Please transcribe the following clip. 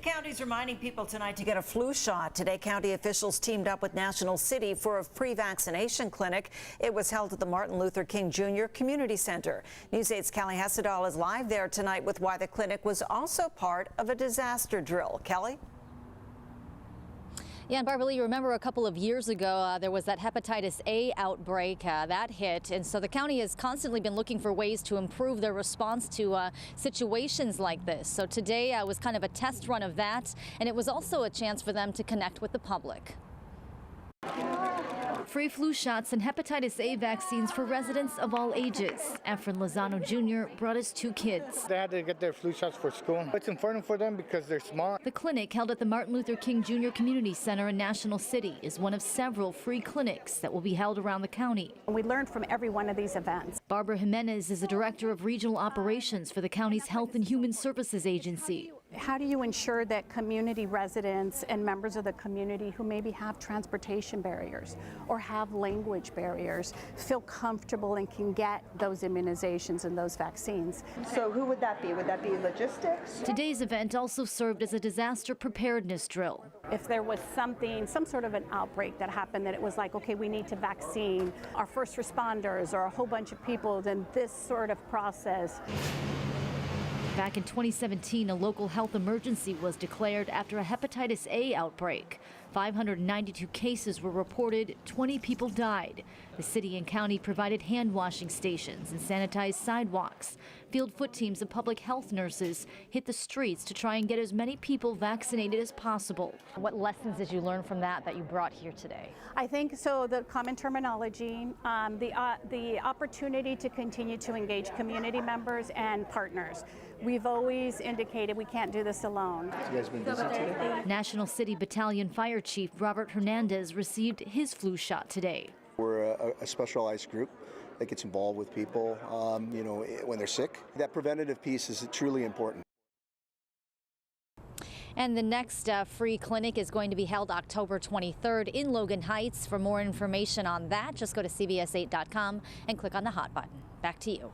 The county's reminding people tonight to get a flu shot. Today, county officials teamed up with National City for a free vaccination clinic. It was held at the Martin Luther King Jr. Community Center. News 8's Kelly Hessedal is live there tonight with why the clinic was also part of a disaster drill. Kelly? Yeah, and Barbara Lee, you remember a couple of years ago, there was that hepatitis A outbreak that hit. And so the county has constantly been looking for ways to improve their response to situations like this. So today was kind of a test run of that. And it was also a chance for them to connect with the public. Free flu shots and hepatitis A vaccines for residents of all ages. Efren Lozano Jr. brought his 2 kids. They had to get their flu shots for school. It's important for them because they're small. The clinic, held at the Martin Luther King Jr. Community Center in National City, is one of several free clinics that will be held around the county. We learned from every one of these events. Barbara Jimenez is the director of regional operations for the county's Health and Human Services Agency. How do you ensure that community residents and members of the community who maybe have transportation barriers or have language barriers feel comfortable and can get those immunizations and those vaccines? So who would that be? Would that be logistics? Today's event also served as a disaster preparedness drill. If there was some sort of an outbreak that happened that it was like, okay, we need to vaccine our first responders or a whole bunch of people, then this sort of process. Back in 2017, a local health emergency was declared after a hepatitis A outbreak. 592 cases were reported, 20 people died. The city and county provided hand washing stations and sanitized sidewalks. Field foot teams of public health nurses hit the streets to try and get as many people vaccinated as possible. What lessons did you learn from that you brought here today? I think so the common terminology, the opportunity to continue to engage community members and partners. We've always indicated we can't do this alone. You guys been busy today? National City Battalion Fire Chief Robert Hernandez received his flu shot today. We're a specialized group that gets involved with people, when they're sick. That preventative piece is truly important. And the next free clinic is going to be held October 23rd in Logan Heights. For more information on that, just go to CBS8.com and click on the hot button. Back to you.